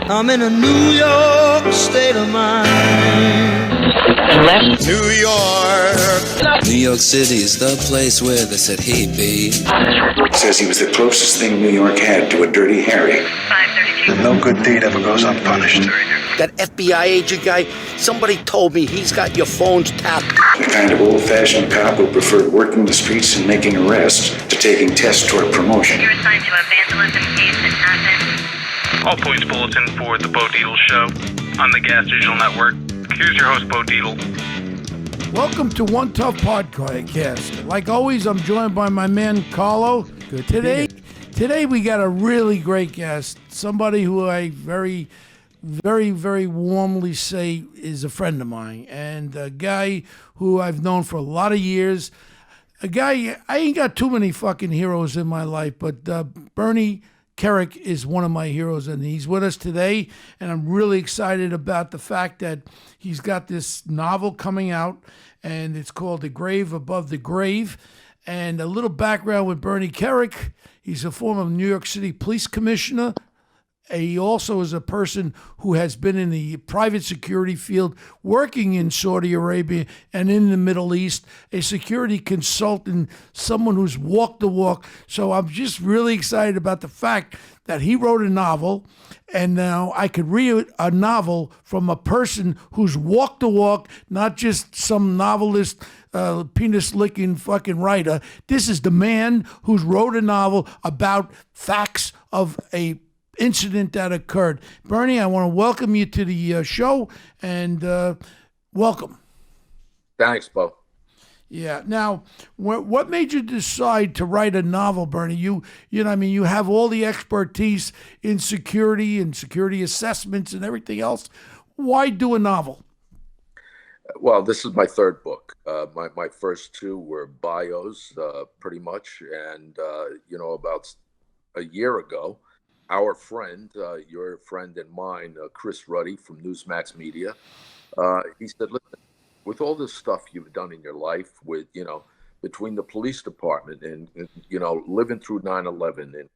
I'm in a New York state of mind. New York. New York City is the place where they said he'd be. Says he was the closest thing New York had to a Dirty Harry. 532. No good deed ever goes unpunished. That FBI agent guy, somebody told me he's got your phones tapped. The kind of old-fashioned cop who preferred working the streets and making arrests to taking tests toward promotion. You're assigned to a vandalism case in Athens. All points bulletin for the Bo Deedle Show on the Gas Digital Network. Here's your host, Bo Deedle. Welcome to One Tough Podcast. Like always, I'm joined by my man Carlo. Today we got a really great guest, somebody who I very warmly say is a friend of mine, and a guy who I've known for a lot of years. A guy, I ain't got too many fucking heroes in my life, but Bernie Kerik is one of my heroes, and he's with us today, and I'm really excited about the fact that he's got this novel coming out, and it's called The Grave Above the Grave. And a little background with Bernie Kerik: he's a former New York City police commissioner. He also is a person who has been in the private security field, working in Saudi Arabia and in the Middle East, a security consultant, someone who's walked the walk. So I'm just really excited about the fact that he wrote a novel, and now I could read a novel from a person who's walked the walk, not just some novelist, penis-licking fucking writer. This is the man who's wrote a novel about facts of a incident that occurred. Bernie, I want to welcome you to the show, and welcome. Thanks, Bo. Yeah. Now, what made you decide to write a novel, Bernie? You know, what I mean, you have all the expertise in security and security assessments and everything else. Why do a novel? Well, this is my third book. My first two were bios, pretty much, and about a year ago, our friend, your friend and mine, Chris Ruddy from Newsmax Media, he said, listen, with all this stuff you've done in your life with, between the police department and living through 9/11 and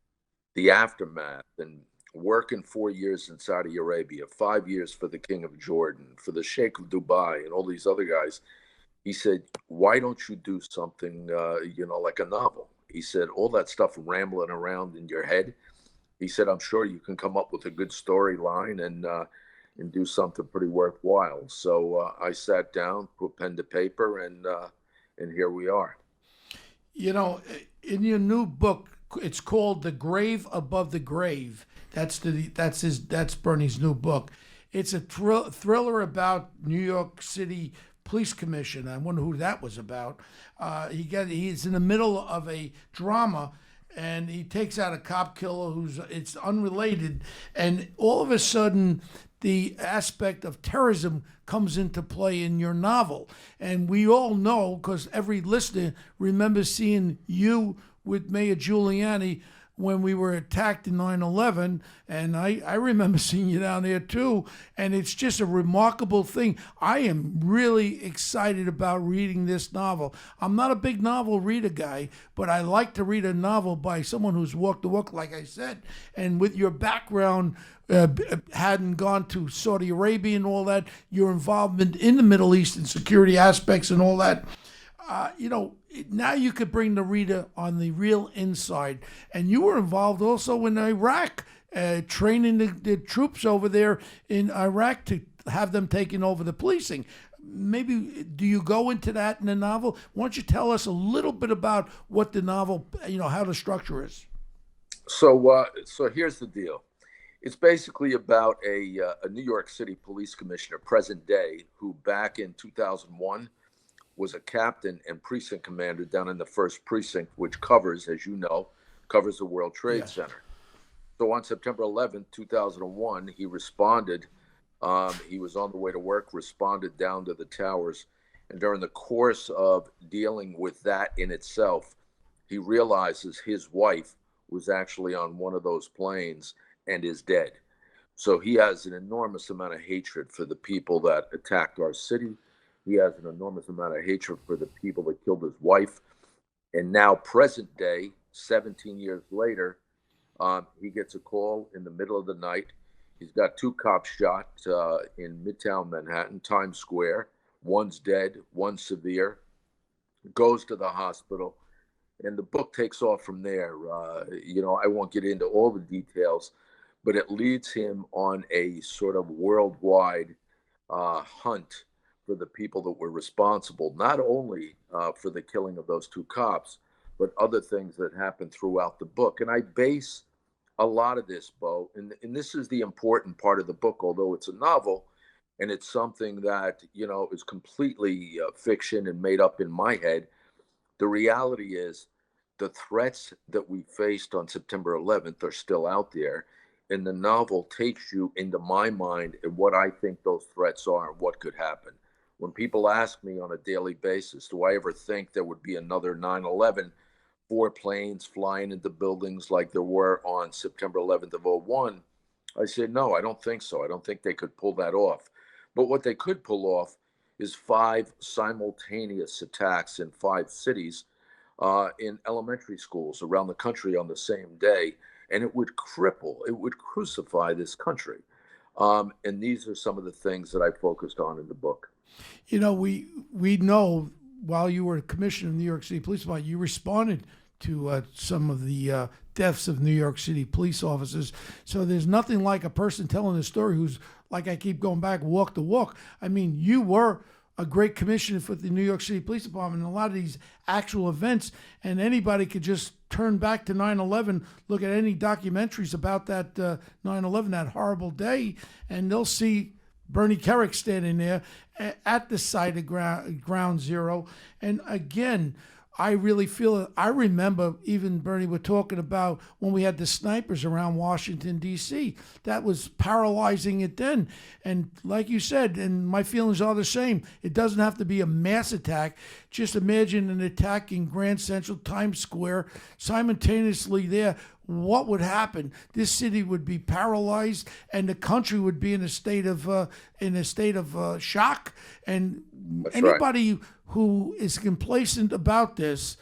the aftermath and working 4 years in Saudi Arabia, 5 years for the King of Jordan, for the Sheikh of Dubai and all these other guys, he said, why don't you do something, like a novel? He said, all that stuff rambling around in your head, he said, I'm sure you can come up with a good storyline and do something pretty worthwhile. So I sat down, put pen to paper, and here we are. You know, in your new book, it's called The Grave Above the Grave. That's Bernie's new book. It's a thriller about New York City Police Commission. I wonder who that was about. He's in the middle of a drama, and he takes out a cop killer it's unrelated, and all of a sudden the aspect of terrorism comes into play in your novel. And we all know, because every listener remembers seeing you with Mayor Giuliani when we were attacked in 9/11, and I remember seeing you down there too, and it's just a remarkable thing. I am really excited about reading this novel. I'm not a big novel reader guy, but I like to read a novel by someone who's walked the walk, like I said, and with your background, hadn't gone to Saudi Arabia and all that, your involvement in the Middle East and security aspects and all that, now you could bring the reader on the real inside. And you were involved also in Iraq, training the troops over there in Iraq to have them taking over the policing. Maybe, do you go into that in the novel? Why don't you tell us a little bit about what the novel, how the structure is? So here's the deal. It's basically about a New York City police commissioner, present day, who back in 2001 was a captain and precinct commander down in the 1st Precinct, which covers, as you know, the World Trade Center. So on September 11th, 2001, he responded. He was on the way to work, responded down to the towers. And during the course of dealing with that in itself, he realizes his wife was actually on one of those planes and is dead. So he has an enormous amount of hatred for the people that attacked our city. He has an enormous amount of hatred for the people that killed his wife. And now, present day, 17 years later, he gets a call in the middle of the night. He's got two cops shot in Midtown Manhattan, Times Square. One's dead, one's severe. Goes to the hospital, and the book takes off from there. I won't get into all the details, but it leads him on a sort of worldwide hunt for the people that were responsible, not only for the killing of those two cops, but other things that happened throughout the book. And I base a lot of this, Bo, and this is the important part of the book, although it's a novel and it's something that, is completely fiction and made up in my head. The reality is the threats that we faced on September 11th are still out there. And the novel takes you into my mind and what I think those threats are and what could happen. When people ask me on a daily basis, do I ever think there would be another 9/11, four planes flying into buildings like there were on September 11th of '01? I say, no, I don't think so. I don't think they could pull that off. But what they could pull off is 5 simultaneous attacks in 5 cities in elementary schools around the country on the same day. And it would crucify this country. And these are some of the things that I focused on in the book. We know while you were commissioner of New York City Police Department, you responded to some of the deaths of New York City police officers. So there's nothing like a person telling a story who's, like I keep going back, walk the walk. I mean, you were a great commissioner for the New York City Police Department and a lot of these actual events, and anybody could just turn back to 9/11, look at any documentaries about that 9/11, that horrible day, and they'll see Bernie Kerik standing there at the site of ground zero. And again, I really feel, I remember even Bernie were talking about when we had the snipers around Washington, D.C. That was paralyzing it then. And like you said, and my feelings are the same, it doesn't have to be a mass attack. Just imagine an attack in Grand Central, Times Square, simultaneously there. What would happen? This city would be paralyzed, and the country would be in a state of shock. And That's anybody right. who is complacent about this,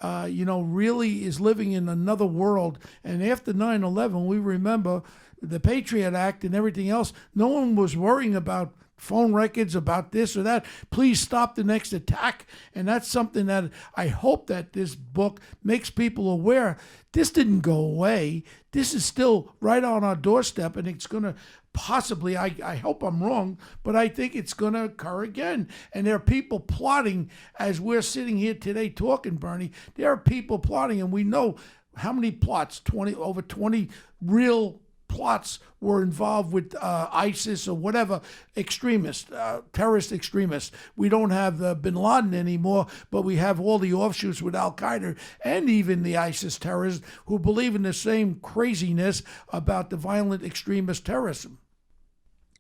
really is living in another world. And after 9/11, we remember the Patriot Act and everything else. No one was worrying about phone records, about this or that. Please stop the next attack. And that's something that I hope that this book makes people aware. This didn't go away. This is still right on our doorstep, and it's going to possibly, I hope I'm wrong, but I think it's going to occur again. And there are people plotting, as we're sitting here today talking, Bernie, there are people plotting, and we know how many plots, over 20 real plots were involved with ISIS or whatever extremists, terrorist extremists. We don't have bin Laden anymore, but we have all the offshoots with Al-Qaeda and even the ISIS terrorists who believe in the same craziness about the violent extremist terrorism.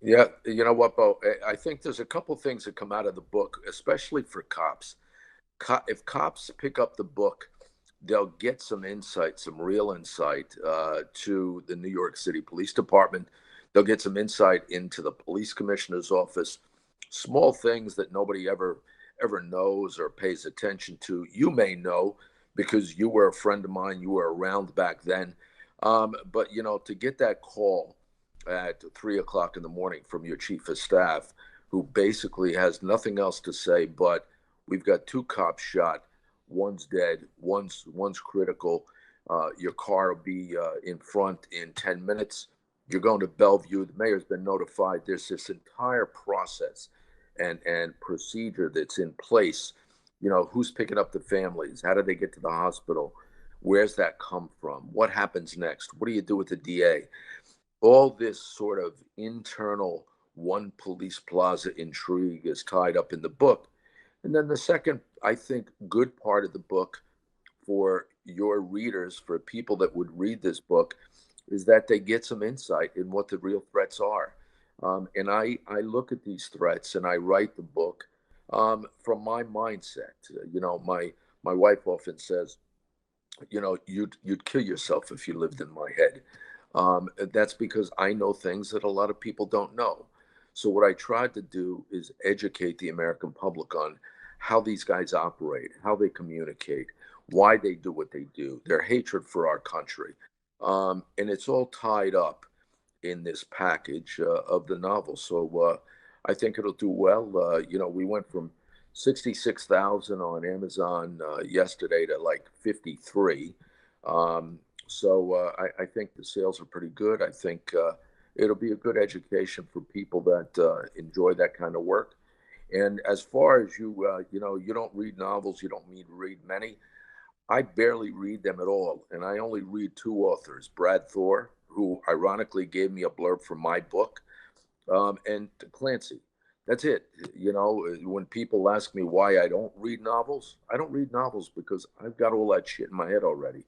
Yeah, you know what, Bo? I think there's a couple things that come out of the book, especially for cops. If cops pick up the book, they'll get some insight, some real insight to the New York City Police Department. They'll get some insight into the police commissioner's office, small things that nobody ever knows or pays attention to. You may know because you were a friend of mine, you were around back then. But, to get that call at 3:00 in the morning from your chief of staff, who basically has nothing else to say but, we've got 2 cops shot. One's dead, one's critical. Your car will be in front in 10 minutes. You're going to Bellevue. The mayor's been notified. There's this entire process and procedure that's in place. Who's picking up the families? How do they get to the hospital? Where's that come from? What happens next? What do you do with the DA? All this sort of internal one police plaza intrigue is tied up in the book. And then the second, I think, good part of the book for your readers, for people that would read this book, is that they get some insight in what the real threats are. And I look at these threats and I write the book from my mindset. My wife often says, you'd kill yourself if you lived in my head. That's because I know things that a lot of people don't know. So what I tried to do is educate the American public on how these guys operate, how they communicate, why they do what they do, their hatred for our country. And it's all tied up in this package of the novel. So I think it'll do well. We went from 66,000 on Amazon yesterday to like 53. I think the sales are pretty good. I think it'll be a good education for people that enjoy that kind of work. And as far as you don't read novels, you don't read many. I barely read them at all. And I only read two authors, Brad Thor, who ironically gave me a blurb for my book, and Clancy. That's it. When people ask me why I don't read novels, I don't read novels because I've got all that shit in my head already.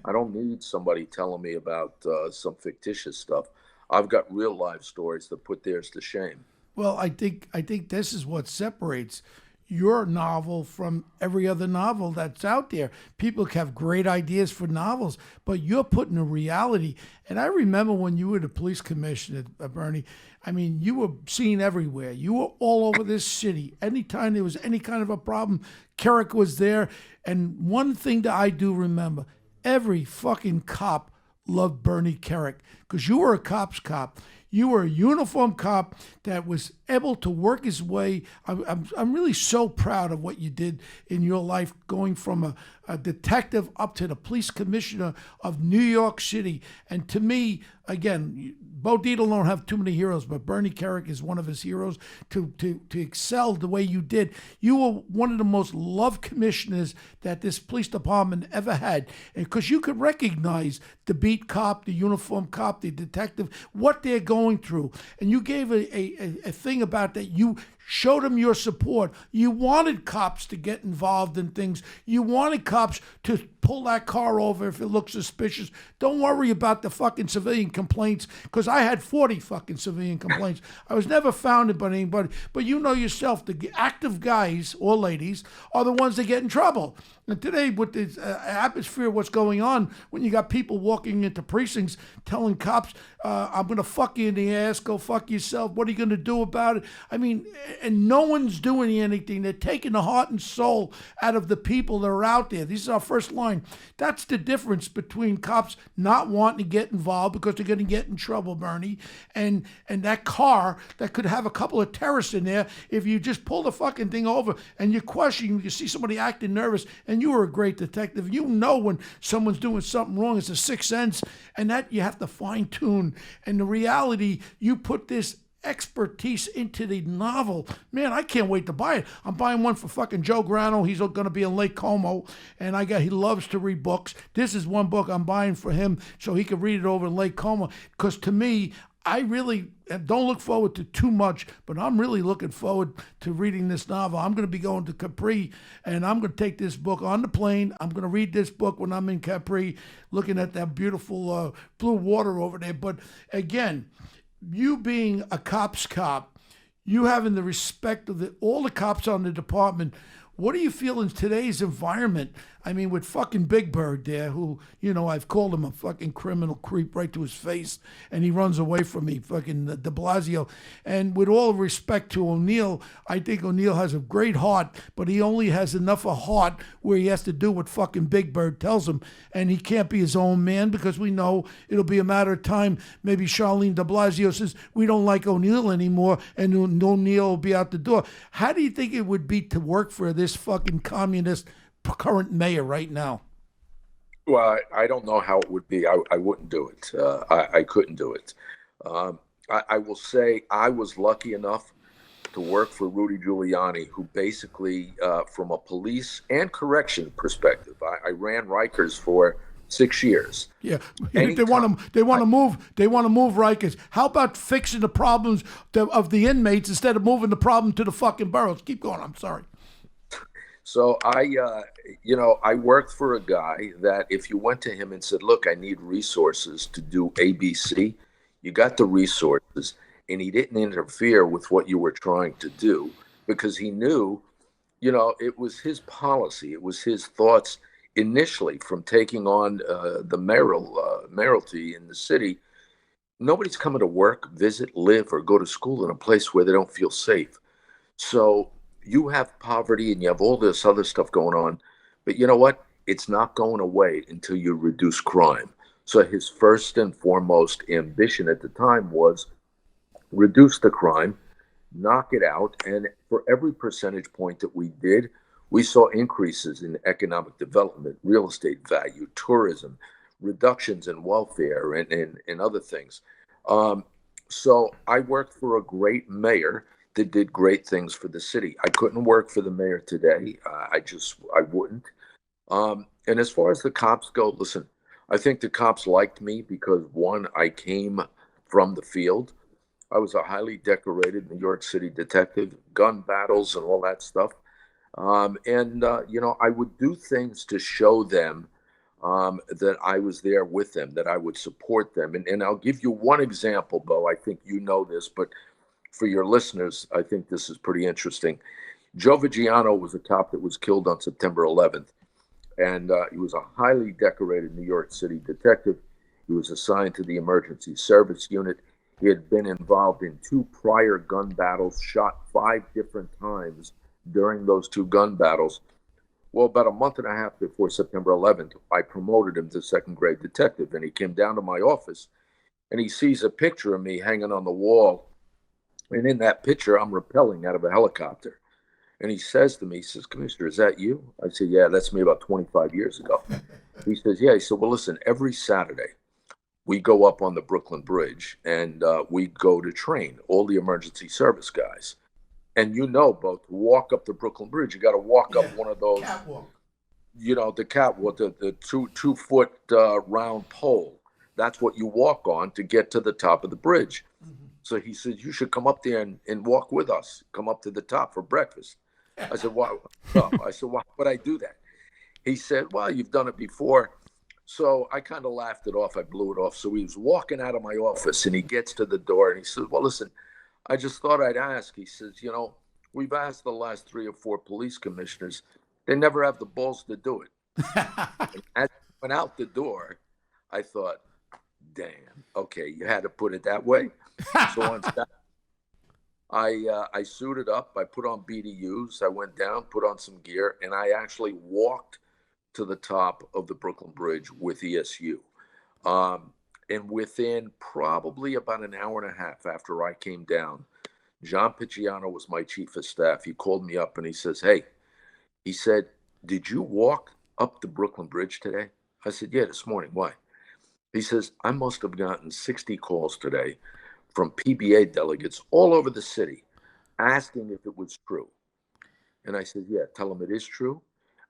I don't need somebody telling me about some fictitious stuff. I've got real life stories that put theirs to shame. Well, I think this is what separates your novel from every other novel that's out there. People have great ideas for novels, but you're putting a reality. And I remember when you were the police commissioner, Bernie, I mean, you were seen everywhere. You were all over this city. Anytime there was any kind of a problem, Kerik was there. And one thing that I do remember, every fucking cop loved Bernie Kerik because you were a cop's cop. You were a uniform cop that was able to work his way. I'm really so proud of what you did in your life, going from a detective up to the police commissioner of New York City. And to me, again, Bo Dietl don't have too many heroes, but Bernie Kerik is one of his heroes to excel the way you did. You were one of the most loved commissioners that this police department ever had. And because you could recognize the beat cop, the uniform cop, the detective, what they're going through. And you gave a thing about that. You showed them your support. You wanted cops to get involved in things. You wanted cops to pull that car over if it looks suspicious. Don't worry about the fucking civilian complaints, because I had 40 fucking civilian complaints. I was never founded by anybody. But you know yourself, the active guys or ladies are the ones that get in trouble. And today, with this atmosphere, what's going on, when you got people walking into precincts telling cops, I'm going to fuck you in the ass, go fuck yourself, what are you going to do about it? I mean, and no one's doing anything. They're taking the heart and soul out of the people that are out there. This is our first line. That's the difference between cops not wanting to get involved because they're going to get in trouble, Bernie, and that car that could have a couple of terrorists in there. If you just pull the fucking thing over and you question, you see somebody acting nervous, and you were a great detective. You know when someone's doing something wrong. It's a sixth sense, and that you have to fine tune. And the reality, you put this expertise into the novel. Man, I can't wait to buy it. I'm buying one for fucking Joe Grano. He's going to be in Lake Como, and he loves to read books. This is one book I'm buying for him so he can read it over in Lake Como, because to me, I really don't look forward to too much, but I'm really looking forward to reading this novel. I'm going to be going to Capri, and I'm going to take this book on the plane. I'm going to read this book when I'm in Capri, looking at that beautiful blue water over there. But again, you being a cop's cop, you having the respect of all the cops on the department, what do you feel in today's environment? I mean, with fucking Big Bird there, who, I've called him a fucking criminal creep right to his face, and he runs away from me, fucking de Blasio. And with all respect to O'Neill, I think O'Neill has a great heart, but he only has enough of heart where he has to do what fucking Big Bird tells him, and he can't be his own man, because we know it'll be a matter of time. Maybe Charlene de Blasio says, we don't like O'Neill anymore, and O'Neill will be out the door. How do you think it would be to work for this fucking communist current mayor right now? Well, I don't know how it would be. I wouldn't do it. I couldn't do it. I will say I was lucky enough to work for Rudy Giuliani, who basically, from a police and correction perspective, I ran Rikers for 6 years. Yeah, they want to move Rikers. How about fixing the problems of the inmates instead of moving the problem to the fucking boroughs? Keep going. I'm sorry. So I worked for a guy that if you went to him and said, look, I need resources to do ABC, you got the resources, and he didn't interfere with what you were trying to do, because he knew, it was his policy. It was his thoughts initially from taking on the mayoralty in the city. Nobody's coming to work, visit, live, or go to school in a place where they don't feel safe. So you have poverty and you have all this other stuff going on, but you know what? It's not going away until you reduce crime. So his first and foremost ambition at the time was reduce the crime, knock it out. And for every percentage point that we did, we saw increases in economic development, real estate value, tourism, reductions in welfare, and other things. So I worked for a great mayor that did great things for the city. I couldn't work for the mayor today. I wouldn't. And as far as the cops go, listen, I think the cops liked me because one, I came from the field. I was a highly decorated New York City detective, gun battles and all that stuff. I would do things to show them that I was there with them, that I would support them. And I'll give you one example, Bo. I think you know this, but for your listeners, I think this is pretty interesting. Joe Viggiano was a cop that was killed on September 11th. And he was a highly decorated New York City detective. He was assigned to the emergency service unit. He had been involved in 2 prior gun battles, shot 5 different times during those 2 gun battles. Well, about a month and a half before September 11th, I promoted him to second grade detective. And he came down to my office and he sees a picture of me hanging on the wall. And in that picture, I'm rappelling out of a helicopter. And he says to me, he says, "Commissioner, is that you?" I said, "Yeah, that's me about 25 years ago." He says, "Yeah." He said, "Well, listen, every Saturday we go up on the Brooklyn Bridge and we go to train all the emergency service guys. And both to walk up the Brooklyn Bridge, you got to walk up one of those, Catwalk. the catwalk, the 2-foot round pole. That's what you walk on to get to the top of the bridge." Mm-hmm. So he says, "You should come up there and walk with us. Come up to the top for breakfast." I said, "Why?" I said, "Why would I do that?" He said, "Well, you've done it before." So I kind of laughed it off. I blew it off. So he was walking out of my office and he gets to the door and he says, "Well, listen, I just thought I'd ask." He says, "We've asked the last 3 or 4 police commissioners. They never have the balls to do it." And as I went out the door, I thought, damn, okay, you had to put it that way. So on Saturday, I suited up. I put on BDUs. I went down, put on some gear, and I actually walked to the top of the Brooklyn Bridge with ESU. And within probably about an hour and a half after I came down, John Picciano was my chief of staff. He called me up and he says, "Hey," he said, "did you walk up the Brooklyn Bridge today?" I said, "Yeah, this morning. Why?" He says, "I must have gotten 60 calls today from PBA delegates all over the city asking if it was true." And I said, "Yeah, tell them it is true.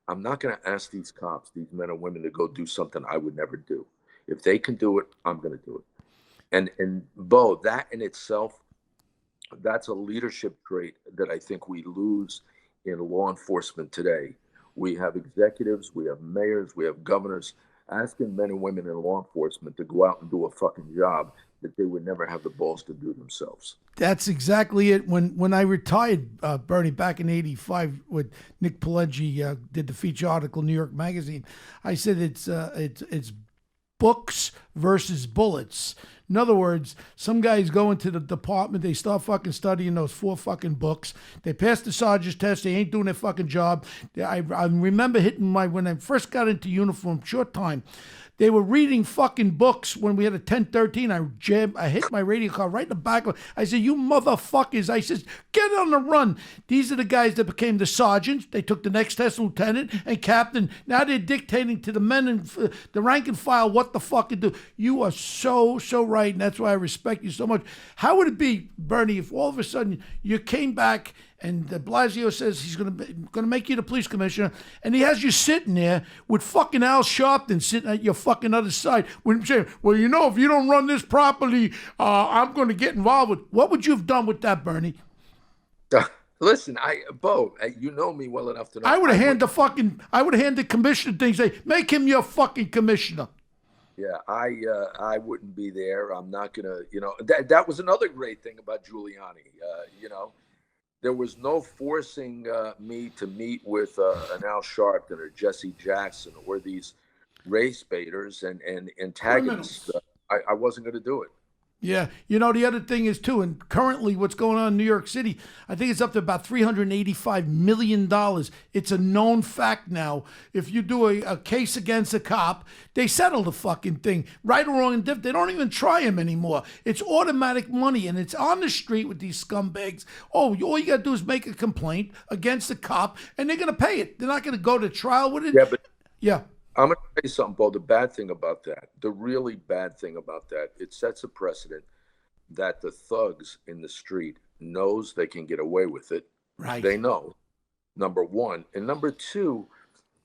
I'm not going to ask these cops, these men and women, to go do something I would never do. If they can do it, I'm going to do it." And Bo, that in itself, that's a leadership trait that I think we lose in law enforcement today. We have executives, we have mayors, we have governors asking men and women in law enforcement to go out and do a fucking job that they would never have the balls to do themselves. That's exactly it. When I retired, Bernie, back in '85, with Nick Pileggi did the feature article in New York Magazine, I said it's books versus bullets. In other words, some guys go into the department, they start fucking studying those 4 fucking books. They pass the sergeant's test, they ain't doing their fucking job. I remember when I first got into uniform, short time, they were reading fucking books when we had a 1013. I hit my radio car right in the back. I said, "You motherfuckers." I said, "Get on the run." These are the guys that became the sergeants. They took the next test, lieutenant and captain. Now they're dictating to the men and the rank and file what the fuck to do. You are so right, and that's why I respect you so much. How would it be, Bernie, if all of a sudden you came back and de Blasio says he's gonna make you the police commissioner, and he has you sitting there with fucking Al Sharpton sitting at your fucking other side, with him saying, "Well, if you don't run this properly, I'm going to get involved with." What would you have done with that, Bernie? Listen, Bo, you know me well enough to know. I would have handed the commissioner things. Say, "Make him your fucking commissioner." Yeah, I wouldn't be there. I'm not gonna, that was another great thing about Giuliani. There was no forcing me to meet with an Al Sharpton or Jesse Jackson or these race baiters and antagonists. I wasn't going to do it. Yeah, you know, the other thing is too, and currently what's going on in New York City, I think it's up to about $385 million. It's a known fact now. If you do a case against a cop, they settle the fucking thing. Right or wrong, and they don't even try him anymore. It's automatic money, and it's on the street with these scumbags. Oh, all you got to do is make a complaint against the cop, and they're going to pay it. They're not going to go to trial with it. Yeah, but yeah. I'm going to tell you something, Bo. The bad thing about that, the really bad thing about that, it sets a precedent that the thugs in the street knows they can get away with it. Right. They know, number one. And number two,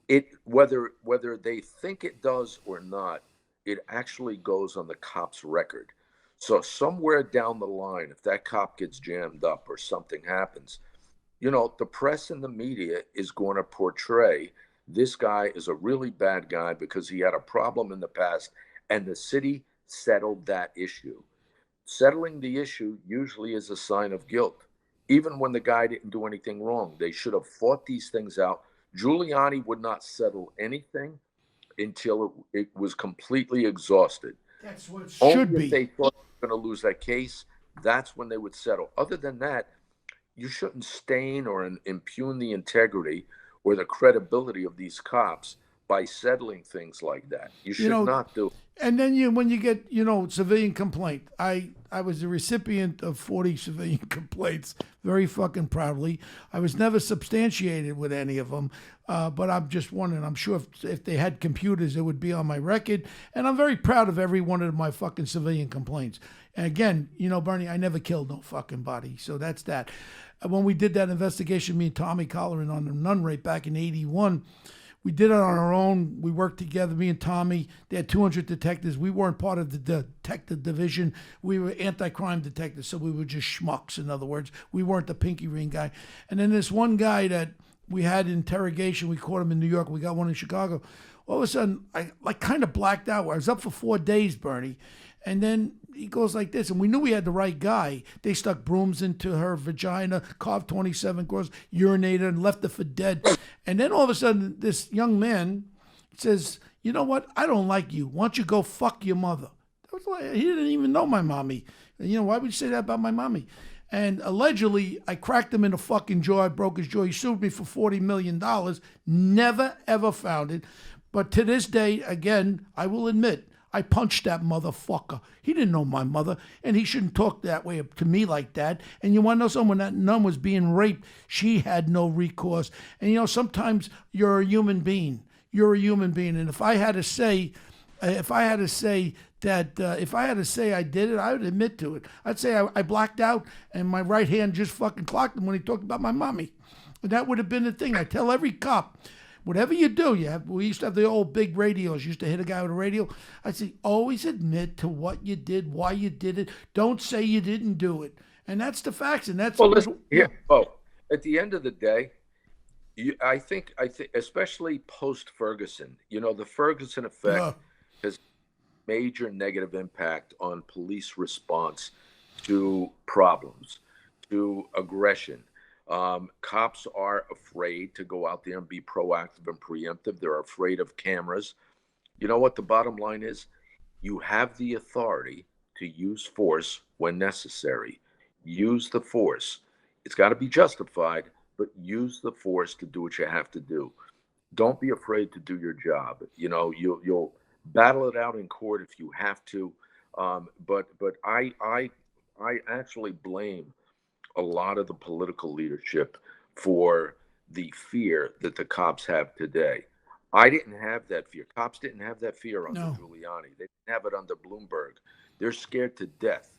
it whether they think it does or not, it actually goes on the cop's record. So somewhere down the line, if that cop gets jammed up or something happens, you know, the press and the media is going to portray this guy is a really bad guy because he had a problem in the past, and the city settled that issue. Settling the issue usually is a sign of guilt. Even when the guy didn't do anything wrong, they should have fought these things out. Giuliani would not settle anything until it was completely exhausted. That's what Only should be. if they thought they were going to lose that case, that's when they would settle. Other than that, you shouldn't stain or impugn the integrity or the credibility of these cops by settling things like that. You should not do it. And then when you get, civilian complaint, I was the recipient of 40 civilian complaints very fucking proudly. I was never substantiated with any of them, but I'm just wondering, I'm sure if they had computers, it would be on my record. And I'm very proud of every one of my fucking civilian complaints. And again, Bernie, I never killed no fucking body. So that's that. When we did that investigation, me and Tommy Colleran on the nun rape back in 81, we did it on our own. We worked together, me and Tommy. They had 200 detectives. We weren't part of the detective division. We were anti-crime detectives, so we were just schmucks, in other words. We weren't the pinky ring guy. And then this one guy that we had interrogation, we caught him in New York. We got one in Chicago. All of a sudden, I kind of blacked out. I was up for 4 days, Bernie. And then he goes like this, and we knew we had the right guy. They stuck brooms into her vagina, carved 27 cross, urinated, and left her for dead. And then all of a sudden, this young man says, "You know what? I don't like you. Why don't you go fuck your mother?" I was like, he didn't even know my mommy. Why would you say that about my mommy? And allegedly, I cracked him in the fucking jaw. I broke his jaw. He sued me for $40 million. Never, ever found it. But to this day, again, I will admit, I punched that motherfucker. He didn't know my mother, and he shouldn't talk that way to me like that. And you want to know something? When that nun was being raped, she had no recourse. And sometimes you're a human being. You're a human being. And if I had to say I did it, I would admit to it. I'd say I blacked out, and my right hand just fucking clocked him when he talked about my mommy. And that would have been the thing. I tell every cop, whatever you do, we used to have the old big radios. Used to hit a guy with a radio. I'd say, always admit to what you did, why you did it. Don't say you didn't do it. And that's the facts. And that's listen, at the end of the day, I think, especially post Ferguson, the Ferguson effect has major negative impact on police response to problems, to aggression. Cops are afraid to go out there and be proactive and preemptive. They're afraid of cameras. You know what the bottom line is? You have the authority to use force when necessary. Use the force. It's got to be justified, but use the force to do what you have to do. Don't be afraid to do your job. You'll battle it out in court if you have to. But I actually blame a lot of the political leadership for the fear that the cops have today. I didn't have that fear. Cops didn't have that fear under Giuliani. They didn't have it under Bloomberg. They're scared to death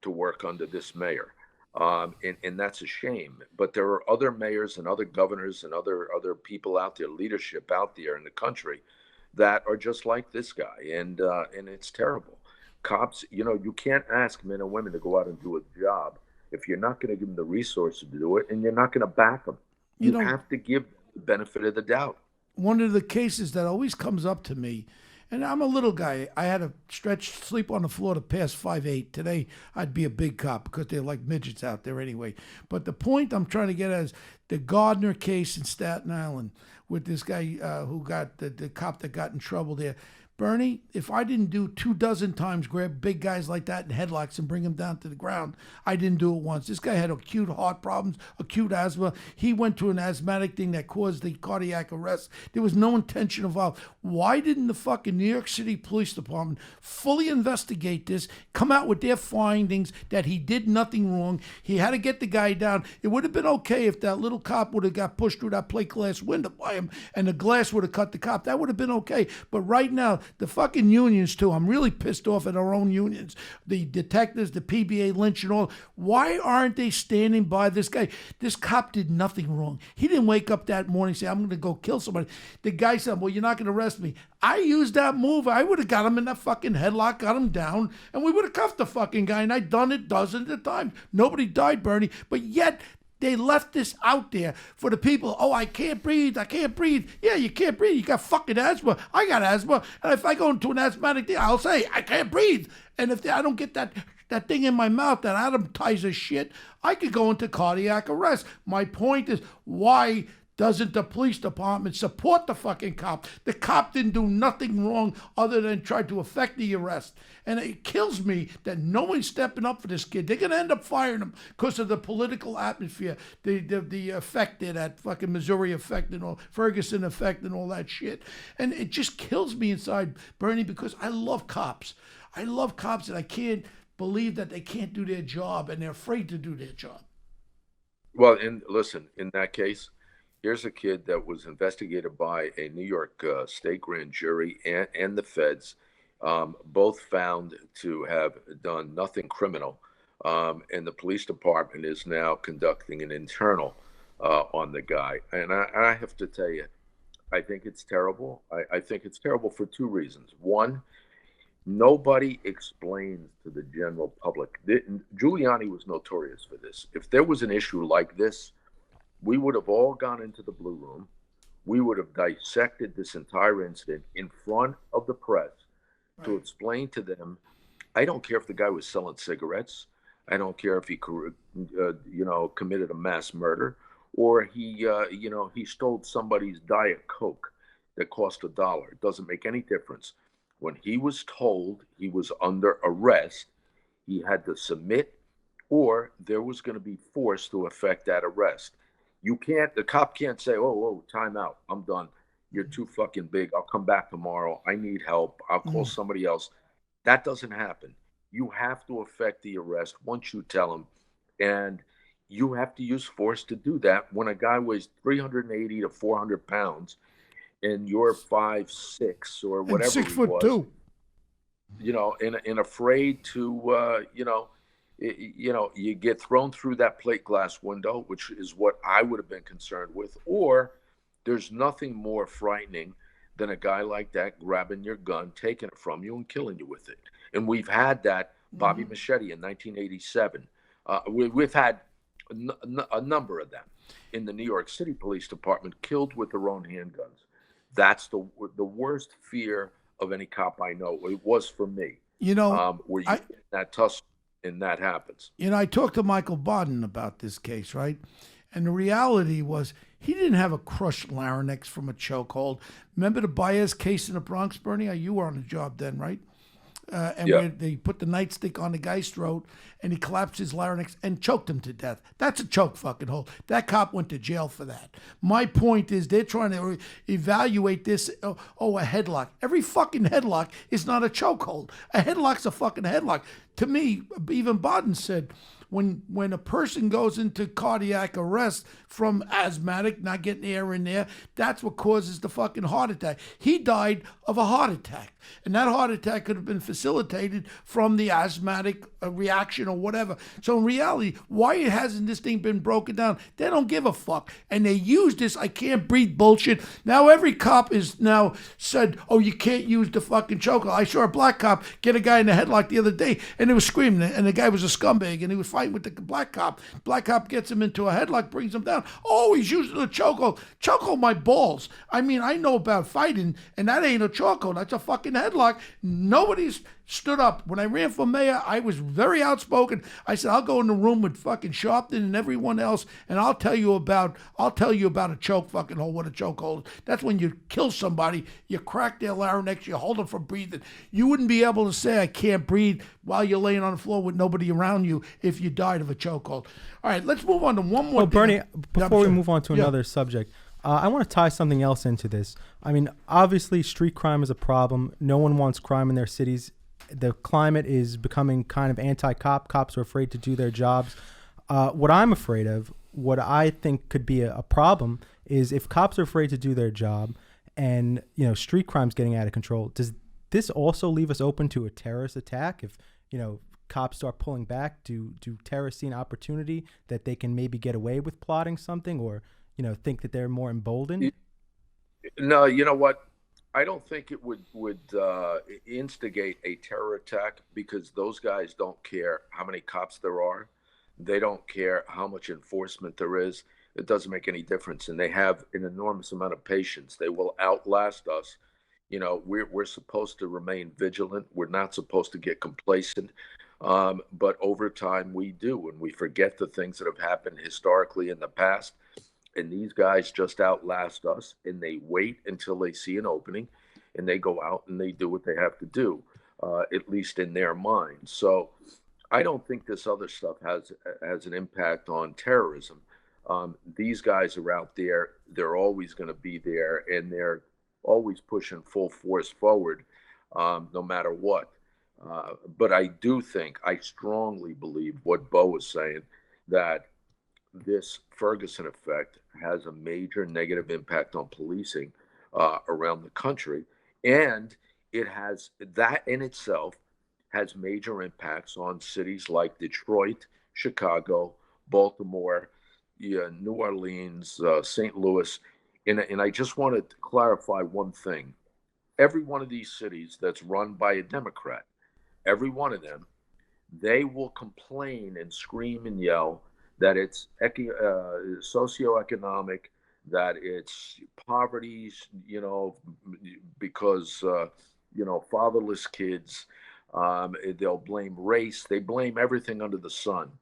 to work under this mayor. And that's a shame. But there are other mayors and other governors and other people out there, leadership out there in the country that are just like this guy. And it's terrible. Cops, you can't ask men and women to go out and do a job if you're not going to give them the resources to do it, and you're not going to back them. You have to give them the benefit of the doubt. One of the cases that always comes up to me, and I'm a little guy. I had to sleep on the floor to pass 5'8". Today, I'd be a big cop because they're like midgets out there anyway. But the point I'm trying to get at is the Gardner case in Staten Island with this guy who got the cop that got in trouble there. Bernie, if I didn't do 24 times grab big guys like that in headlocks and bring them down to the ground, I didn't do it once. This guy had acute heart problems, acute asthma. He went to an asthmatic thing that caused the cardiac arrest. There was no intention involved. Why didn't the fucking New York City Police Department fully investigate this, come out with their findings that he did nothing wrong? He had to get the guy down. It would have been okay if that little cop would have got pushed through that plate glass window by him and the glass would have cut the cop. That would have been okay. But right now, the fucking unions too, I'm really pissed off at our own unions. The detectives, the PBA, Lynch and all. Why aren't they standing by this guy? This cop did nothing wrong. He didn't wake up that morning and say, I'm going to go kill somebody. The guy said, well, you're not going to arrest me. I used that move. I would have got him in that fucking headlock, got him down, and we would have cuffed the fucking guy. And I've done it dozens of times. Nobody died, Bernie. But yet, they left this out there for the people. Oh, I can't breathe. I can't breathe. Yeah, you can't breathe. You got fucking asthma. I got asthma. And if I go into an asthmatic thing, I'll say, I can't breathe. And if I don't get that thing in my mouth, that adamtizer shit, I could go into cardiac arrest. My point is, why doesn't the police department support the fucking cop? The cop didn't do nothing wrong other than try to effect the arrest. And it kills me that no one's stepping up for this kid. They're going to end up firing him because of the political atmosphere, the effect there, that fucking Missouri effect and all, Ferguson effect and all that shit. And it just kills me inside, Bernie, because I love cops. I love cops, and I can't believe that they can't do their job, and they're afraid to do their job. Well, and listen, in that case, here's a kid that was investigated by a New York state grand jury and the feds, both found to have done nothing criminal. And the police department is now conducting an internal on the guy. And I have to tell you, I think it's terrible. I think it's terrible for two reasons. One, nobody explains to the general public. Giuliani was notorious for this. If there was an issue like this, we would have all gone into the Blue Room. We would have dissected this entire incident in front of the press to explain to them. I don't care if the guy was selling cigarettes. I don't care if he, committed a mass murder, or he stole somebody's Diet Coke that cost $1. It doesn't make any difference. When he was told he was under arrest, he had to submit, or there was going to be force to effect that arrest. The cop can't say, oh, time out. I'm done. You're too fucking big. I'll come back tomorrow. I need help. I'll call somebody else. That doesn't happen. You have to effect the arrest once you tell him. And you have to use force to do that when a guy weighs 380 to 400 pounds and you're 5'6" or whatever. And 6'2". And afraid to, you get thrown through that plate glass window, which is what I would have been concerned with. Or there's nothing more frightening than a guy like that grabbing your gun, taking it from you, and killing you with it. And we've had that. Bobby Machete in 1987. We've had a number of them in the New York City Police Department killed with their own handguns. That's the worst fear of any cop I know. It was for me. Where you get that tussle and that happens. I talked to Michael Baden about this case, right? And the reality was he didn't have a crushed larynx from a chokehold. Remember the Baez case in the Bronx, Bernie? You were on the job then, right? Where they put the nightstick on the guy's throat and he collapsed his larynx and choked him to death. That's a choke fucking hole. That cop went to jail for that. My point is they're trying to evaluate this. A headlock. Every fucking headlock is not a chokehold. A headlock's a fucking headlock. To me, even Baden said, when a person goes into cardiac arrest from asthmatic, not getting air in there, that's what causes the fucking heart attack. He died of a heart attack. And that heart attack could have been facilitated from the asthmatic reaction or whatever. So in reality, why hasn't this thing been broken down? They don't give a fuck. And they use this I can't breathe bullshit. Now every cop is now said, oh, you can't use the fucking chokehold. I saw a black cop get a guy in the headlock the other day and he was screaming and the guy was a scumbag and he was fighting with the black cop. Black cop gets him into a headlock, brings him down. Oh, he's using a chokehold. Chokehold my balls. I mean, I know about fighting, and that ain't a chokehold. That's a fucking headlock. Nobody's stood up. When I ran for mayor, I was very outspoken. I said, I'll go in the room with fucking Sharpton and everyone else, and I'll tell you about a choke fucking hold, what a chokehold is. That's when you kill somebody, you crack their larynx, you hold them from breathing. You wouldn't be able to say, I can't breathe while you're laying on the floor with nobody around you if you died of a chokehold. All right, let's move on to one more thing. Bernie, before we move on to another subject, I want to tie something else into this. I mean, obviously, street crime is a problem. No one wants crime in their cities. The climate is becoming kind of anti-cop. Cops are afraid to do their jobs. What I'm afraid of, what I think could be a problem, is if cops are afraid to do their job and, you know, street crime's getting out of control, does this also leave us open to a terrorist attack? If, you know, cops start pulling back, do terrorists see an opportunity that they can maybe get away with plotting something, or, you know, think that they're more emboldened? No, you know what? I don't think it would instigate a terror attack, because those guys don't care how many cops there are. They don't care how much enforcement there is. It doesn't make any difference. And they have an enormous amount of patience. They will outlast us. You know, we're supposed to remain vigilant. We're not supposed to get complacent. But over time we do, and we forget the things that have happened historically in the past. And these guys just outlast us, and they wait until they see an opening, and they go out and they do what they have to do, at least in their mind. So I don't think this other stuff has an impact on terrorism. These guys are out there. They're always going to be there, and they're always pushing full force forward, no matter what. But I do think, I strongly believe what Bo was saying, that this Ferguson effect has a major negative impact on policing around the country. And it has, that in itself has major impacts on cities like Detroit, Chicago, Baltimore, New Orleans, St. Louis. And I just want to clarify one thing. Every one of these cities that's run by a Democrat, every one of them, they will complain and scream and yell that it's socioeconomic, that it's poverty, you know, because, you know, fatherless kids, they'll blame race. They blame everything under the sun.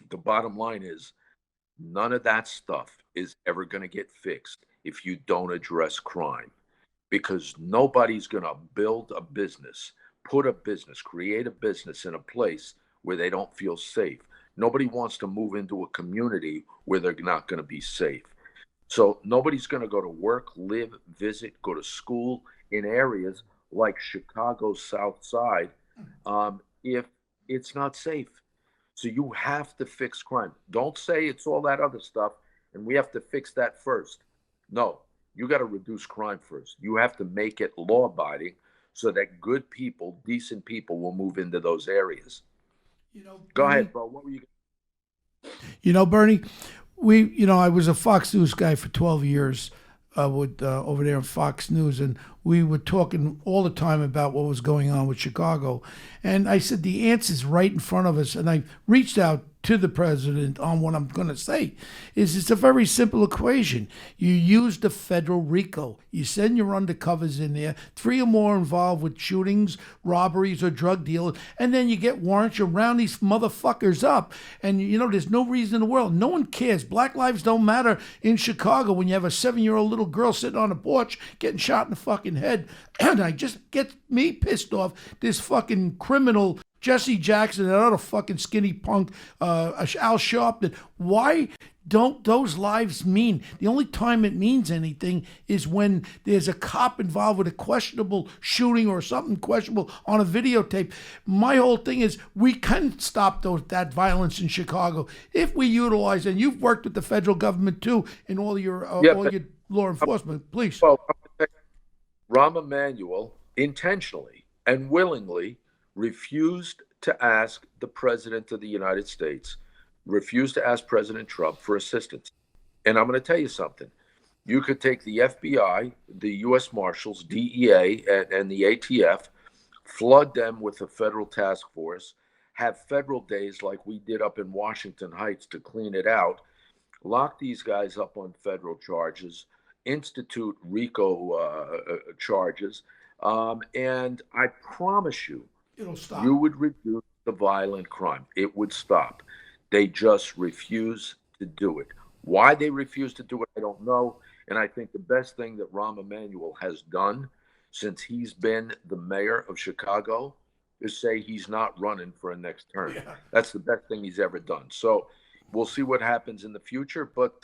The bottom line is, none of that stuff is ever going to get fixed if you don't address crime, because nobody's going to build a business, create a business in a place where they don't feel safe. Nobody wants to move into a community where they're not going to be safe. So nobody's going to go to work, live, visit, go to school in areas like Chicago's South Side if it's not safe. So you have to fix crime. Don't say it's all that other stuff and we have to fix that first. No, you got to reduce crime first. You have to make it law-abiding so that good people, decent people will move into those areas. You know, go ahead, bro. What were you? You know, Bernie, I was a Fox News guy for 12 years with over there on Fox News, and we were talking all the time about what was going on with Chicago. And I said, the answer's right in front of us. And I reached out to the president on what I'm going to say. It's a very simple equation. You use the federal RICO. You send your undercovers in there, 3 or more involved with shootings, robberies, or drug deals, and then you get warrants. You round these motherfuckers up. And, you know, there's no reason in the world. No one cares. Black lives don't matter in Chicago when you have a 7-year-old little girl sitting on a porch getting shot in the fucking head. And I just get me pissed off, this fucking criminal Jesse Jackson, that other fucking skinny punk, Al Sharpton. Why don't those lives mean? The only time it means anything is when there's a cop involved with a questionable shooting or something questionable on a videotape. My whole thing is we can stop that violence in Chicago if we utilize, and you've worked with the federal government too in all your your law enforcement. Please. Well, Rahm Emanuel intentionally and willingly refused to ask the President of the United States, refused to ask President Trump for assistance. And I'm going to tell you something. You could take the FBI, the U.S. Marshals, DEA, and the ATF, flood them with a federal task force, have federal days like we did up in Washington Heights to clean it out, lock these guys up on federal charges, institute RICO charges, and I promise you, It'll stop. you would reduce the violent crime. It would stop. They just refuse to do it. Why they refuse to do it, I don't know. And I think the best thing that Rahm Emanuel has done since he's been the mayor of Chicago is say he's not running for a next term. Yeah. That's the best thing he's ever done. So we'll see what happens in the future. But,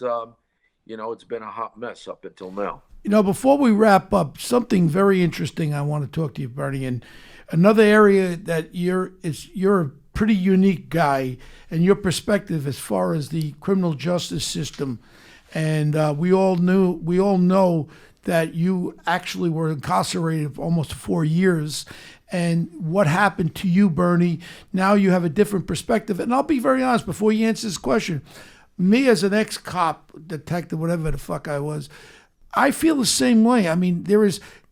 it's been a hot mess up until now. Before we wrap up, something very interesting I want to talk to you, Bernie, and another area that you're a pretty unique guy, and your perspective as far as the criminal justice system. And we all know that you actually were incarcerated for almost 4 years. And what happened to you, Bernie? Now you have a different perspective. And I'll be very honest, before you answer this question, me as an ex-cop, detective, whatever the fuck I was, I feel the same way. I mean,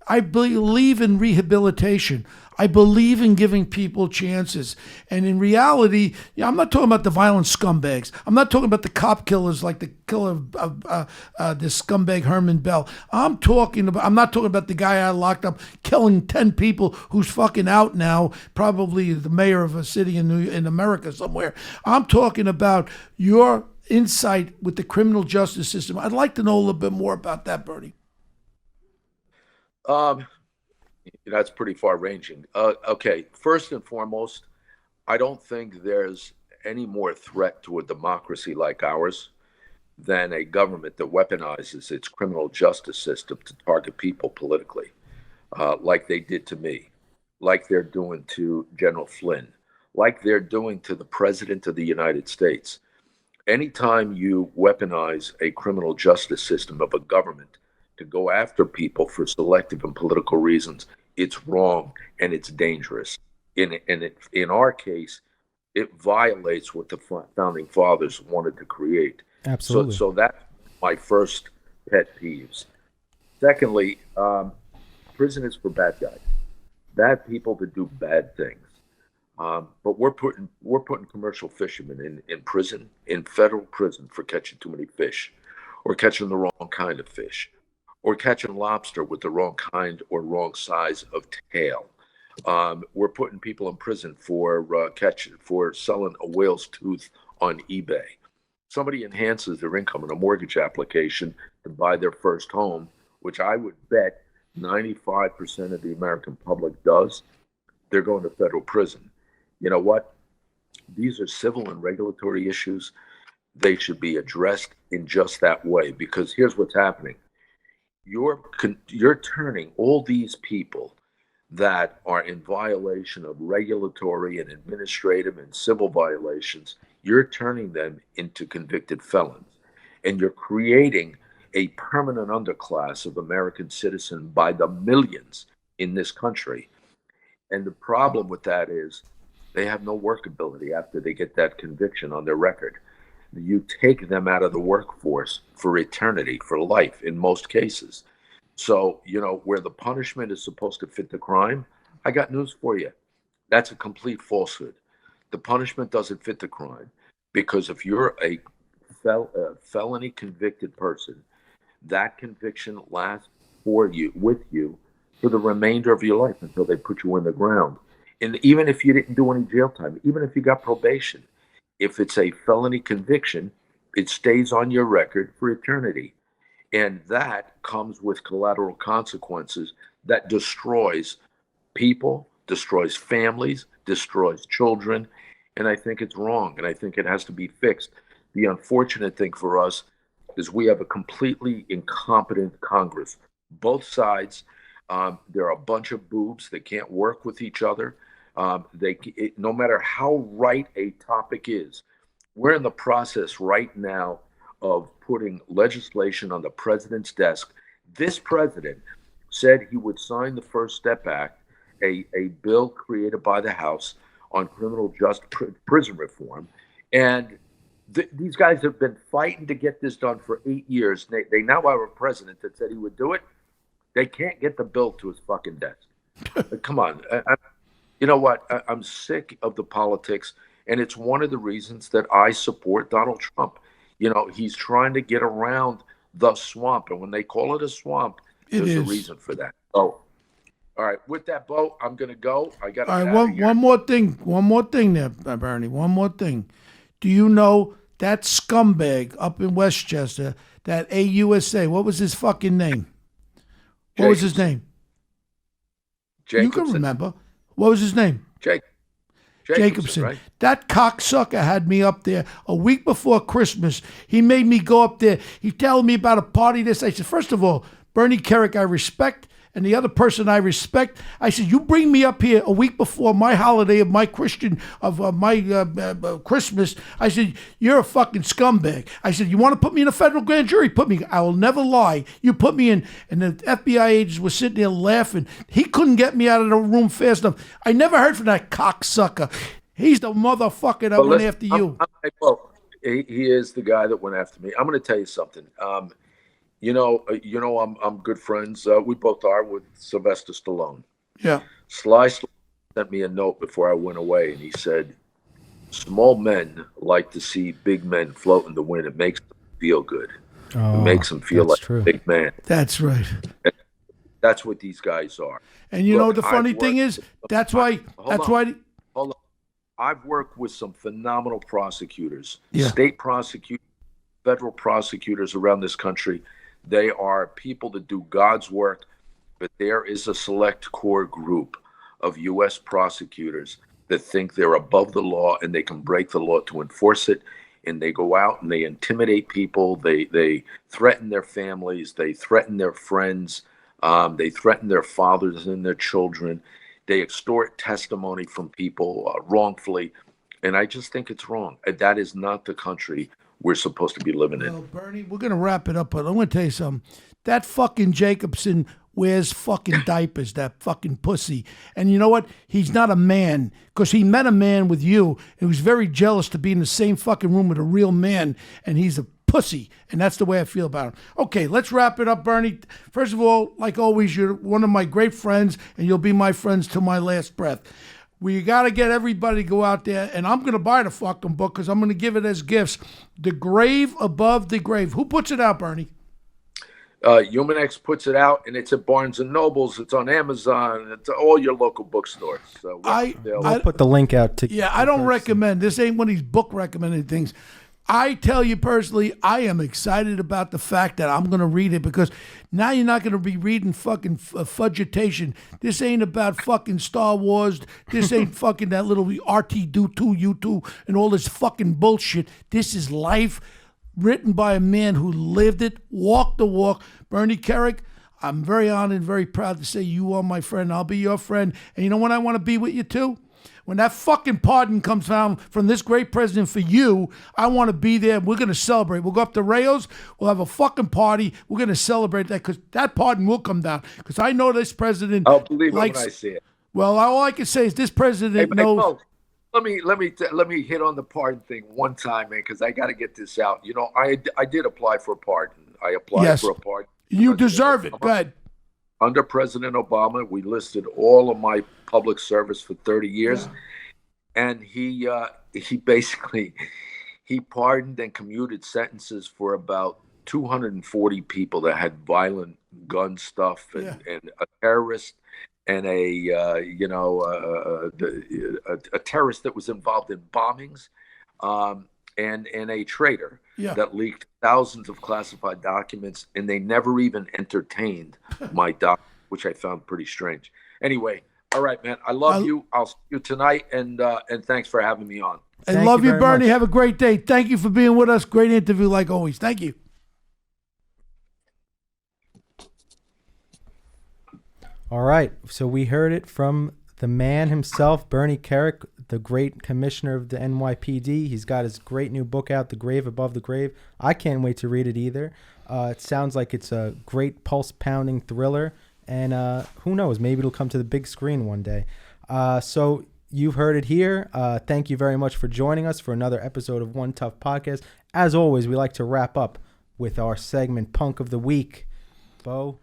I believe in rehabilitation. I believe in giving people chances. And in reality, I'm not talking about the violent scumbags. I'm not talking about the cop killers like the killer of this scumbag Herman Bell. I'm not talking about the guy I locked up killing 10 people who's fucking out now, probably the mayor of a city in America somewhere. I'm talking about your insight with the criminal justice system. I'd like to know a little bit more about that, Bernie. That's pretty far ranging. Okay, first and foremost, I don't think there's any more threat to a democracy like ours than a government that weaponizes its criminal justice system to target people politically, like they did to me, like they're doing to General Flynn, like they're doing to the President of the United States. Anytime you weaponize a criminal justice system of a government to go after people for selective and political reasons, it's wrong and it's dangerous. In our case, it violates what the founding fathers wanted to create. Absolutely. So that's my first pet peeves. Secondly, prison is for bad guys, bad people that do bad things. But we're putting commercial fishermen in prison, in federal prison, for catching too many fish, or catching the wrong kind of fish, or catching lobster with the wrong kind or wrong size of tail. We're putting people in prison for selling a whale's tooth on eBay. Somebody enhances their income in a mortgage application to buy their first home, which I would bet 95% of the American public does. They're going to federal prison. You know what? These are civil and regulatory issues. They should be addressed in just that way, because here's what's happening. You're turning all these people that are in violation of regulatory and administrative and civil violations, you're turning them into convicted felons. And you're creating a permanent underclass of American citizens by the millions in this country. And the problem with that is they have no workability after they get that conviction on their record. You take them out of the workforce for eternity, for life in most cases. So, where the punishment is supposed to fit the crime, I got news for you. That's a complete falsehood. The punishment doesn't fit the crime, because if you're a felony convicted person, that conviction lasts with you for the remainder of your life until they put you in the ground. And even if you didn't do any jail time, even if you got probation, if it's a felony conviction, it stays on your record for eternity. And that comes with collateral consequences that destroys people, destroys families, destroys children. And I think it's wrong. And I think it has to be fixed. The unfortunate thing for us is we have a completely incompetent Congress. Both sides, there are a bunch of boobs that can't work with each other. No matter how right a topic is, we're in the process right now of putting legislation on the president's desk. This president said he would sign the First Step Act, a bill created by the House on criminal prison reform. And these guys have been fighting to get this done for 8 years. They now have a president that said he would do it. They can't get the bill to his fucking desk. Come on. You know what? I'm sick of the politics, and it's one of the reasons that I support Donald Trump. You know, he's trying to get around the swamp, and when they call it a swamp, there's a reason for that. Oh, all right. With that, Bo, I'm going to go. I got to All get right, out of here. one more thing there, Bernie. One more thing. Do you know that scumbag up in Westchester, that AUSA? What was his fucking name? What was his name? You can remember. What was his name? Jacobson. Right? That cocksucker had me up there a week before Christmas. He made me go up there. He told me about a party. I said, first of all, Bernie Kerik, I respect, and the other person I respect. I said, you bring me up here a week before my holiday of my Christmas. I said, you're a fucking scumbag. I said, you want to put me in a federal grand jury? Put me. I will never lie. You put me in. And the FBI agents were sitting there laughing. He couldn't get me out of the room fast enough. I never heard from that cocksucker. He's the motherfucker that went after you. He is the guy that went after me. I'm going to tell you something. You know, I'm good friends. We both are with Sylvester Stallone. Yeah. Sly sent me a note before I went away, and he said, "Small men like to see big men float in the wind. It makes them feel good. It makes them feel like a big man." That's right. And that's what these guys are. And you know the funny thing is, that's why. Hold on. I've worked with some phenomenal prosecutors, state prosecutors, federal prosecutors around this country. They are people that do God's work, but there is a select core group of U.S. prosecutors that think they're above the law and they can break the law to enforce it. And they go out and they intimidate people. They threaten their families. They threaten their friends. They threaten their fathers and their children. They extort testimony from people wrongfully. And I just think it's wrong. That is not the country we're supposed to be living in. Well, Bernie, we're going to wrap it up, but I'm going to tell you something. That fucking Jacobson wears fucking diapers, that fucking pussy. And you know what? He's not a man, because he met a man with you and was very jealous to be in the same fucking room with a real man, and he's a pussy, and that's the way I feel about him. Okay, let's wrap it up, Bernie. First of all, like always, you're one of my great friends, and you'll be my friends till my last breath. We got to get everybody to go out there, and I'm going to buy the fucking book because I'm going to give it as gifts. The Grave Above the Grave. Who puts it out, Bernie? Humanex puts it out, and it's at Barnes & Nobles. It's on Amazon. It's all your local bookstores. So I'll put the link out to. Yeah, I don't recommend. This ain't one of these book recommended things. I tell you personally, I am excited about the fact that I'm going to read it, because now you're not going to be reading fucking fudgetation. This ain't about fucking Star Wars. This ain't fucking that little R2-D2 and all this fucking bullshit. This is life written by a man who lived it, walked the walk. Bernie Kerik, I'm very honored and very proud to say you are my friend. I'll be your friend. And you know when I want to be with you too? When that fucking pardon comes down from this great president for you, I want to be there. We're going to celebrate. We'll go up to Rayo's. We'll have a fucking party. We're going to celebrate that, because that pardon will come down. Because I know this president. I'll believe it when I see it. Well, all I can say is this president knows. Let me hit on the pardon thing one time, man, because I got to get this out. You know, I did apply for a pardon. I applied for a pardon. You deserve it. Go ahead. Under President Obama, we listed all of my public service for 30 years, and he basically pardoned and commuted sentences for about 240 people that had violent gun stuff and a terrorist and a terrorist that was involved in bombings, and a traitor that leaked thousands of classified documents, and they never even entertained my doc, which I found pretty strange. Anyway, all right, man. I love you. I'll see you tonight, and thanks for having me on. I love you, Bernie. Have a great day. Thank you for being with us. Great interview, like always. Thank you. All right. So we heard it from the man himself, Bernie Kerik, the great commissioner of the NYPD. He's got his great new book out, The Grave Above the Grave. I can't wait to read it either. It sounds like it's a great pulse-pounding thriller, and who knows, maybe it'll come to the big screen one day. So you've heard it here. Thank you very much for joining us for another episode of One Tough Podcast. As always, we like to wrap up with our segment, Punk of the Week. Bo?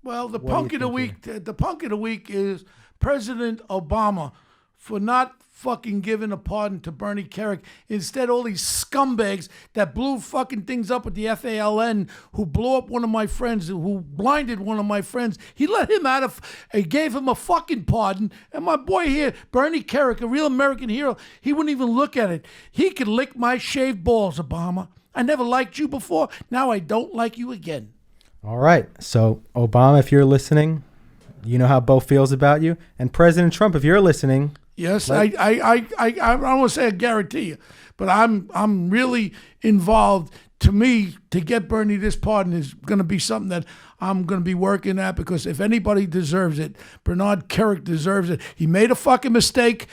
Well, the punk of the week is President Obama, for not fucking giving a pardon to Bernie Kerik. Instead, all these scumbags that blew fucking things up with the FALN, who blew up one of my friends, who blinded one of my friends, he let him out of, he gave him a fucking pardon. And my boy here, Bernie Kerik, a real American hero, he wouldn't even look at it. He could lick my shaved balls, Obama. I never liked you before. Now I don't like you again. All right. So, Obama, if you're listening, you know how Bo feels about you. And President Trump, if you're listening... Yes, I don't want to say I guarantee you, but I'm really involved. To me, to get Bernie this pardon is going to be something that I'm going to be working at, because if anybody deserves it, Bernard Kerik deserves it. He made a fucking mistake.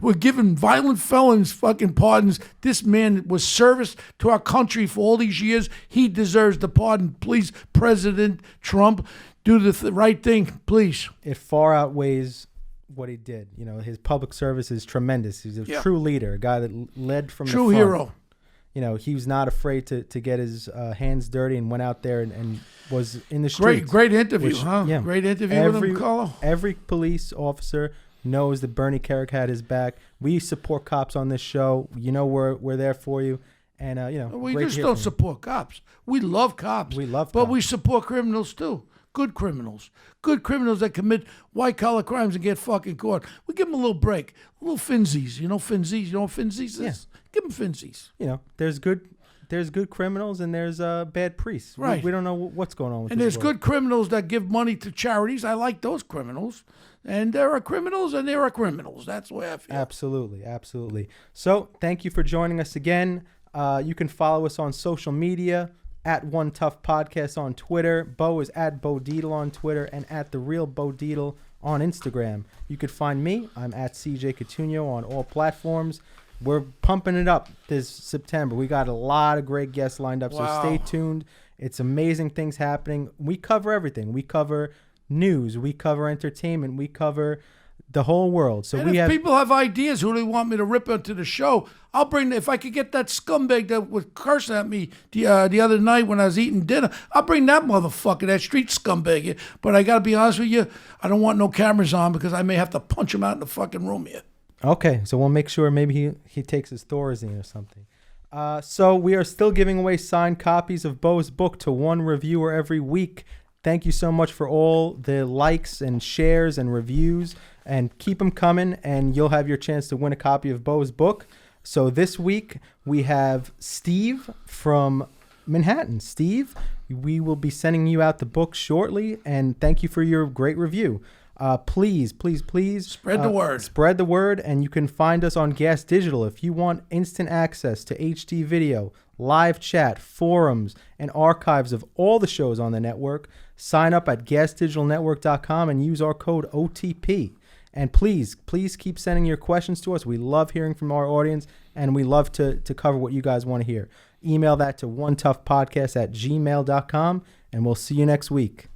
We're giving violent felons fucking pardons. This man was service to our country for all these years. He deserves the pardon. Please, President Trump, do the right thing, please. It far outweighs what he did. You know, his public service is tremendous. He's a true leader, a guy that led from true the front. Hero. You know, he was not afraid to get his hands dirty and went out there and was in the streets. Great interview, which, huh? Yeah. Great interview with him, Carlo. Every police officer knows that Bernie Kerik had his back. We support cops on this show. You know, we're there for you. And, you know, we just don't support cops. We love cops. We love but cops. we support criminals, too. Good criminals that commit white-collar crimes and get fucking caught. We give them a little break, a little finzies. You know finzies? You know what finzies is? Yeah. Give them finzies. You know, there's good criminals and there's bad priests. Right. We don't know what's going on with and this there's world. good criminals that give money to charities. I like those criminals. And there are criminals and there are criminals. That's the way I feel. Absolutely. So thank you for joining us again. You can follow us on social media, at One Tough Podcast on Twitter. Bo is at Bo Deedle on Twitter and at The Real Bo Deedle on Instagram. You could find me. I'm at CJ Coutinho on all platforms. We're pumping it up this September. We got a lot of great guests lined up, so stay tuned. It's amazing things happening. We cover everything. We cover news. We cover entertainment. We cover the whole world. So and if people have ideas who they want me to rip into the show, I'll bring. If I could get that scumbag that was cursing at me the other night when I was eating dinner, I'll bring that motherfucker, that street scumbag here. But I got to be honest with you, I don't want no cameras on because I may have to punch him out in the fucking room here. Okay, so we'll make sure maybe he takes his Thorazine or something. So we are still giving away signed copies of Bo's book to one reviewer every week. Thank you so much for all the likes and shares and reviews. And keep them coming, and you'll have your chance to win a copy of Bo's book. So this week, we have Steve from Manhattan. Steve, we will be sending you out the book shortly, and thank you for your great review. Please spread the word. Spread the word, and you can find us on Gas Digital. If you want instant access to HD video, live chat, forums, and archives of all the shows on the network, sign up at gasdigitalnetwork.com and use our code OTP. And please keep sending your questions to us. We love hearing from our audience, and we love to cover what you guys want to hear. Email that to onetoughpodcast@gmail.com, and we'll see you next week.